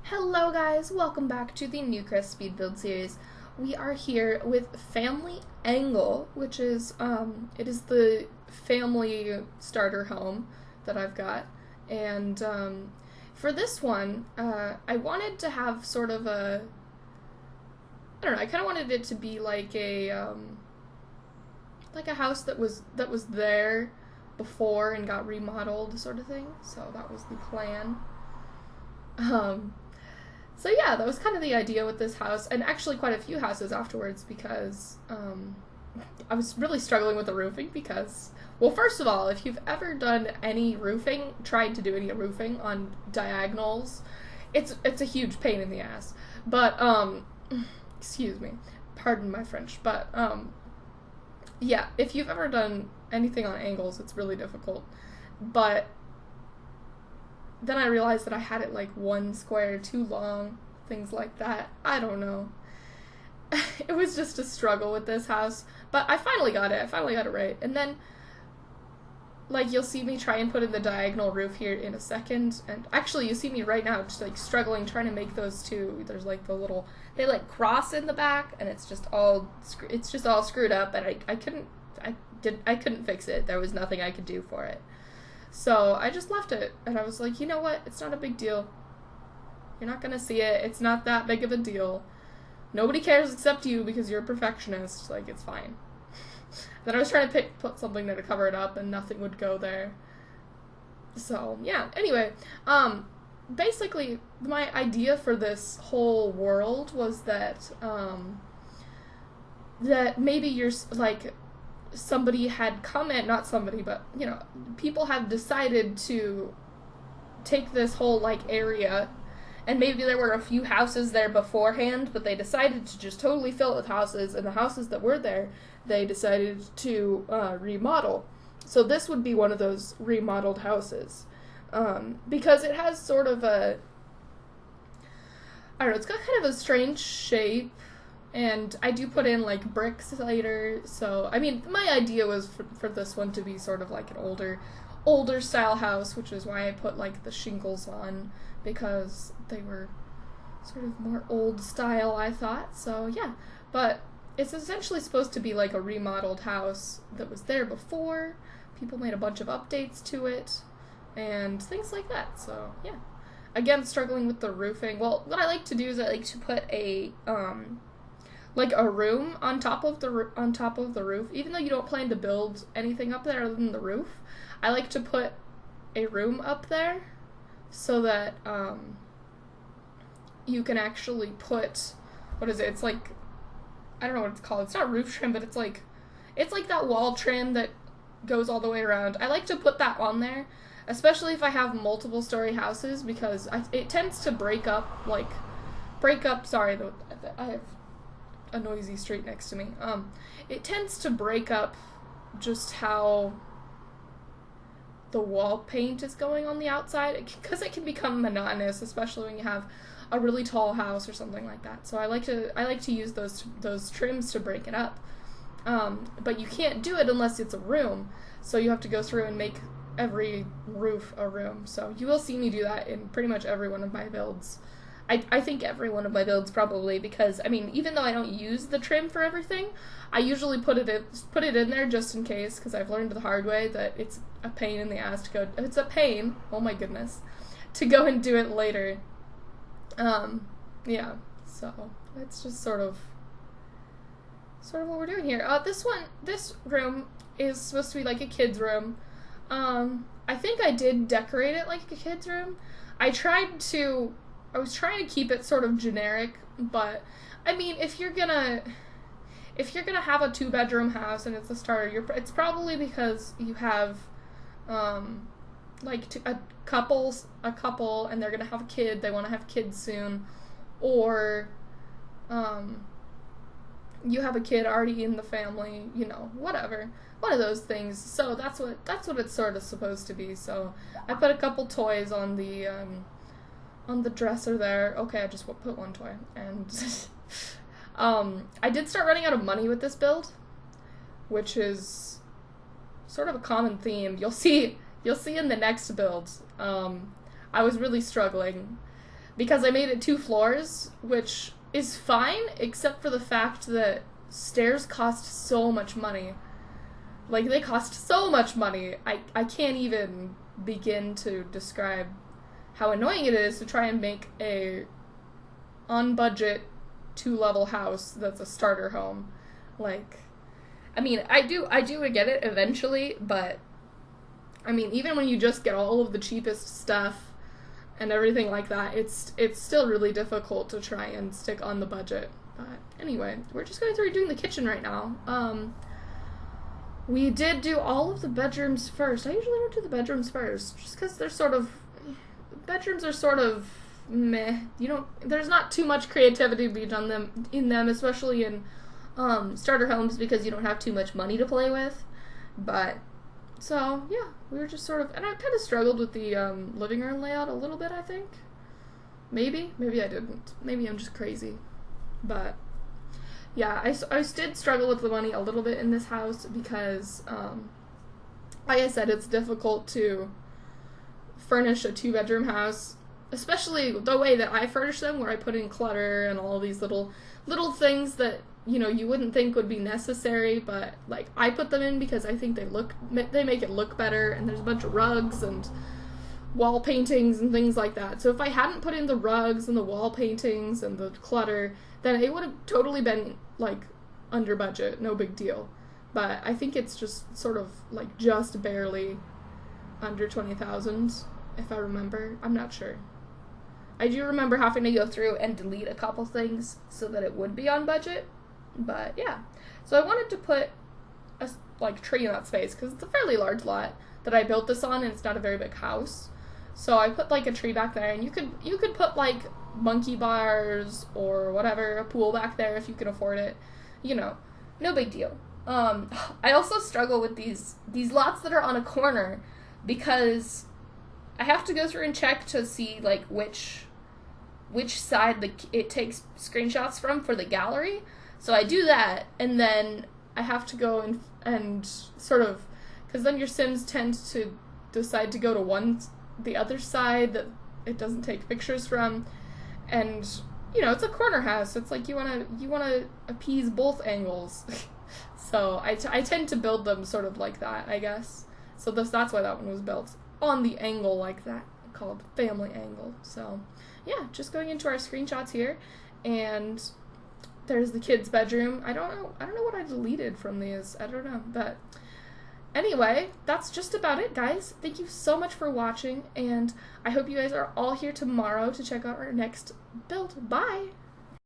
Hello guys, welcome back to the Newcrest speed build series. We are here with Family Angle, which is it is the family starter home that I've got. And for this one, I wanted to have sort of I don't know, I kind of wanted it to be like a house that was there before and got remodeled sort of thing. So that was the plan. So yeah, that was kind of the idea with this house, and actually quite a few houses afterwards, because I was really struggling with the roofing because, well, first of all, if you've ever done any roofing, tried to do any roofing on diagonals, it's a huge pain in the ass. But, excuse me, pardon my French, but, yeah, if you've ever done anything on angles, it's really difficult. But then I realized that I had it like one square too long, things like that. I don't know. It was just a struggle with this house, but I finally got it. I finally got it right. And then, like, you'll see me try and put in the diagonal roof here in a second. And actually, you see me right now just like struggling trying to make those two. There's like the little, they like cross in the back, and it's just all screwed up. And I couldn't fix it. There was nothing I could do for it. So I just left it, and I was like, you know what, it's not a big deal. You're not gonna see it, it's not that big of a deal. Nobody cares except you because you're a perfectionist, like, it's fine. Then I was trying to put something there to cover it up, and nothing would go there. So, yeah, anyway, basically, my idea for this whole world was that, that maybe you're, like, somebody had not somebody, but, you know, people have decided to take this whole, like, area, and maybe there were a few houses there beforehand, but they decided to just totally fill it with houses, and the houses that were there, they decided to remodel. So this would be one of those remodeled houses, because it has sort of a, I don't know, it's got kind of a strange shape. And I do put in, like, bricks later, so, I mean, my idea was for this one to be sort of like an older style house, which is why I put, like, the shingles on, because they were sort of more old style, I thought, so, yeah. But it's essentially supposed to be, like, a remodeled house that was there before. People made a bunch of updates to it, and things like that, so, yeah. Again, struggling with the roofing. Well, what I like to do is I like to put like a room on top of the roof. Even though you don't plan to build anything up there other than the roof, I like to put a room up there so that you can actually put, what is it? It's like, I don't know what it's called. It's not roof trim, but it's like that wall trim that goes all the way around. I like to put that on there, especially if I have multiple story houses, because it tends to break up. Sorry, I have a noisy street next to me. It tends to break up just how the wall paint is going on the outside, because it can become monotonous, especially when you have a really tall house or something like that. So I like to use those trims to break it up. But you can't do it unless it's a room, so you have to go through and make every roof a room. So you will see me do that in pretty much every one of my builds. I think every one of my builds, probably, because, I mean, even though I don't use the trim for everything, I usually put it in there just in case, because I've learned the hard way that it's a pain in the ass to go, it's a pain, oh my goodness, to go and do it later. Yeah, so that's just sort of what we're doing here. This room is supposed to be like a kid's room. I think I did decorate it like a kid's room. I was trying to keep it sort of generic, but, I mean, if you're gonna have a 2-bedroom house and it's a starter, it's probably because you have, like, a couple, and they're gonna have a kid, they want to have kids soon, or, you have a kid already in the family, you know, whatever. One of those things. So that's what it's sort of supposed to be. So I put a couple toys on the dresser there. Okay, I just put one toy. And I did start running out of money with this build, which is sort of a common theme. You'll see in the next build. I was really struggling. because I made it 2 floors, which is fine, except for the fact that stairs cost so much money. Like, they cost so much money. I can't even begin to describe how annoying it is to try and make a on-budget 2-level house that's a starter home. Like, I mean, I do get it eventually, but I mean, even when you just get all of the cheapest stuff and everything like that, it's still really difficult to try and stick on the budget. But anyway, we're just going through doing the kitchen right now. We did do all of the bedrooms first. I usually don't do the bedrooms first, just because they're sort of, bedrooms are sort of meh. There's not too much creativity to be done in them, especially in starter homes, because you don't have too much money to play with. But so yeah, we were just sort of, and I kind of struggled with the living room layout a little bit. I think maybe I didn't. Maybe I'm just crazy. But yeah, I did struggle with the money a little bit in this house because, like I said, it's difficult to furnish a 2-bedroom house, especially the way that I furnish them, where I put in clutter and all these little things that, you know, you wouldn't think would be necessary, but like I put them in because I think they make it look better, and there's a bunch of rugs and wall paintings and things like that. So if I hadn't put in the rugs and the wall paintings and the clutter, then it would have totally been like under budget, no big deal. But I think it's just sort of like just barely under 20,000, if I remember. I'm not sure. I do remember having to go through and delete a couple things so that it would be on budget. But yeah, so I wanted to put a tree in that space because it's a fairly large lot that I built this on, and it's not a very big house. So I put like a tree back there, and you could put like monkey bars or whatever, a pool back there if you can afford it. You know, no big deal. I also struggle with these lots that are on a corner because I have to go through and check to see like which side it takes screenshots from for the gallery. So I do that, and then I have to go and sort of, because then your Sims tend to decide to go to the other side that it doesn't take pictures from, and you know, it's a corner house. It's like you wanna appease both angles. So I tend to build them sort of like that, I guess. So that's why that one was built on the angle like that, called family angle. So yeah, just going into our screenshots here, and there's the kids' bedroom. I don't know what I deleted from these. I don't know, but anyway, that's just about it, guys. Thank you so much for watching, and I hope you guys are all here tomorrow to check out our next build. Bye!